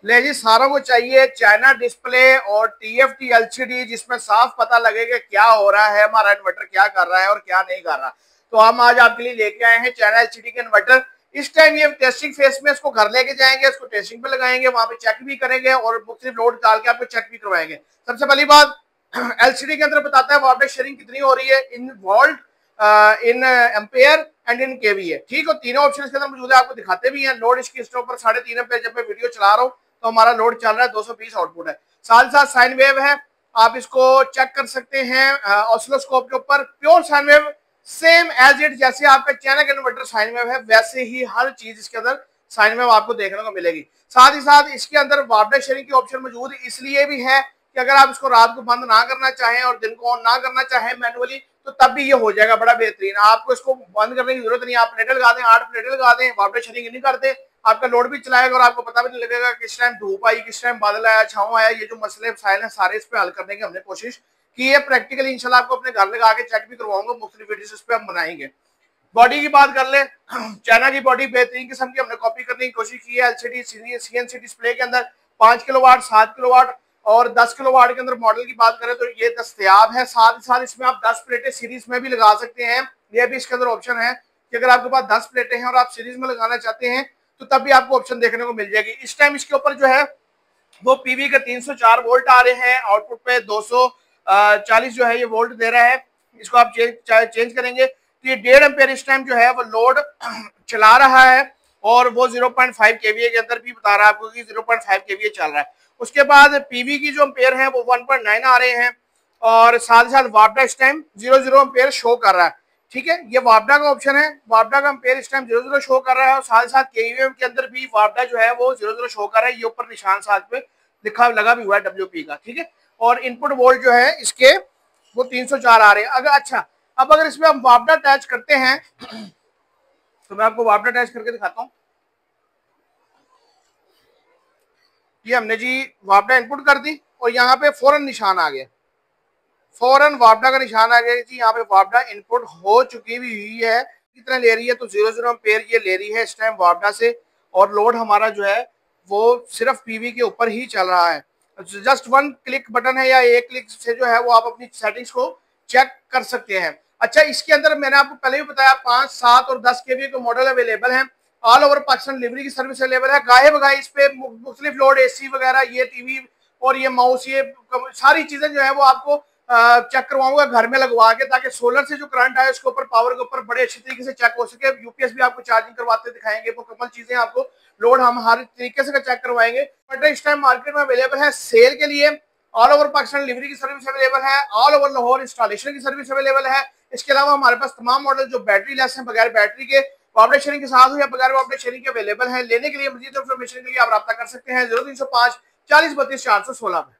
ले जी, सारों को चाहिए चाइना डिस्प्ले और टीएफटी एलसीडी जिसमें साफ पता लगे कि क्या हो रहा है, हमारा इन्वर्टर क्या कर रहा है और क्या नहीं कर रहा। तो हम आज आपके लिए लेके आए हैं चाइना एलसीडी के इन्वर्टर। इस टाइम ये टेस्टिंग फेस में इसको घर लेके जाएंगे, इसको टेस्टिंग पे लगाएंगे, वहां पे चेक भी करेंगे और मुख्तलिफ लोड डाल के आपको चेक भी करवाएंगे। सबसे पहली बात, एलसीडी के अंदर बताता है वोल्टेज शेयरिंग कितनी हो रही है in volt, in ampere and in KVA. ठीक है, तीनों ऑप्शन इसके अंदर मौजूद है, आपको दिखाते भी हैं। लोड इसकी स्टॉप पर 3.5 एम्पेयर जब मैं वीडियो चला रहा हूँ तो हमारा लोड चल रहा है 220 आउटपुट है। साथ साथ साइन वेव है, आप इसको चेक कर सकते हैं ऑसिलोस्कोप के ऊपर। Pure sine wave same as it, जैसे आपका चाइना का इन्वर्टर साइन वेव है वैसे ही हर चीज इसके अंदर साइन वेव आपको देखने को मिलेगी। साथ ही साथ इसके अंदर वार्डर शेयरिंग की ऑप्शन मौजूद इसलिए भी है कि अगर आप इसको रात को बंद ना करना चाहें और दिन को ऑन ना करना चाहें मैनुअली, तो तब भी ये हो जाएगा बड़ा बेहतरीन। आपको इसको बंद करने की जरूरत नहीं, आप प्लेटें लगा दें, 8 प्लेटें लगा दें, वार्डर शेयरिंग नहीं करते, आपका लोड भी चलाएगा और आपको पता भी नहीं लगेगा किस टाइम धूप आई, किस टाइम बादल आया, छांव आया। ये जो मसले मसाइल हैं सारे इस पे हल करने की हमने कोशिश की है प्रैक्टिकली। इंशाल्लाह आपको अपने घर लगा के चेक भी करवाऊंगा, मुख्तलिफ वीडियोस इस पे हम बनाएंगे। बॉडी की बात कर ले, चाइना की बॉडी बेहतरीन किस्म की हमने कॉपी करने की कोशिश की है। एलसीडी सीएनसी डिस्प्ले के अंदर 5 किलोवाट, 7 किलोवाट और 10 किलोवाट के अंदर मॉडल की बात करें तो ये दस्तयाब है। साथ ही साथ इसमें आप 10 प्लेटें सीरीज में भी लगा सकते हैं। ये भी इसके अंदर ऑप्शन है कि अगर आपके पास 10 प्लेटें हैं और आप सीरीज में लगाना चाहते हैं तो तब भी आपको ऑप्शन देखने को मिल जाएगी। इस टाइम इसके ऊपर जो है वो पीवी के 304 वोल्ट आ रहे हैं, आउटपुट पे 240 जो है ये वोल्ट दे रहा है। इसको आप चेंज करेंगे तो ये 1.5 एम्पेयर इस टाइम जो है वो लोड चला रहा है और वो 0.5 केवीए के अंदर भी बता रहा है आपको कि 0.5 केवीए चल रहा है। उसके बाद पीवी की जो एम्पेयर है वो 1.9 आ रहे हैं और साथ ही साथ वापडा इस टाइम 00 एम्पेयर शो कर रहा है। ठीक है, ये वापडा का ऑप्शन है, वापडा का एम्पेयर इस टाइम 00 शो कर रहा है और साथ ही साथ केवीएम के अंदर भी वापडा जो है वो 00 शो कर रहा है। ये ऊपर निशान साथ पे लिखा लगा भी हुआ है डब्ल्यूपी का। ठीक है, और इनपुट वोल्ट जो है इसके वो 304 आ रहे हैं। अगर अच्छा, अब अगर इसमें हम वापडा अटैच करते हैं तो मैं आपको वापडा अटैच करके दिखाता हूँ। ये हमने जी वापडा इनपुट कर दी और यहाँ पे फौरन निशान आ गया, फौरन वापडा का निशान आ गया जी। यहाँ पे वापडा इनपुट हो चुकी भी हुई है। कितना ले रही है तो 00 एम्पेयर ये ले रही है इस टाइम वापडा से और लोड हमारा जो है वो सिर्फ पीवी के ऊपर ही चल रहा है। जस्ट 1 क्लिक बटन है या 1 क्लिक से जो है वो आप अपनी सेटिंग्स को चेक कर सकते हैं। अच्छा, इसके अंदर मैंने आपको पहले भी बताया 5, 7 और 10 केवी के मॉडल अवेलेबल हैं। ऑल ओवर पाकिस्तान डिलीवरी की सर्विस अवेलेबल है। गाहे बगाए इस पे मुख्तलिफ लोड, एसी वगैरह, ये टीवी और ये माउस, ये सारी चीजें जो है वो आपको चेक करवाऊंगा घर में लगवा के, ताकि सोलर से जो करंट आए उसके ऊपर, पावर के ऊपर बड़े अच्छे तरीके से चेक हो सके। यूपीएस भी आपको चार्जिंग करवाते दिखाएंगे, मुकम्मल चीजें आपको लोड हम हर तरीके से चेक करवाएंगे। बट इस टाइम मार्केट में अवेलेबल है सेल के लिए। ऑल ओवर पाकिस्तान डिलीवरी की सर्विस अवेलेबल है, ऑल ओवर लाहौर इंस्टॉलेशन की सर्विस अवेलेबल है। इसके अलावा हमारे पास तमाम मॉडल जो बैटरी लेस हैं, बगैर बैटरी के, वापडा शेयरिंग के साथ हो या बगैर वापडा शेयरिंग के अवेलेबल है। लेने के लिए मजीद इन्फॉर्मेशन के लिए आप रब्ता कर सकते हैं 0305 40 32 416 में।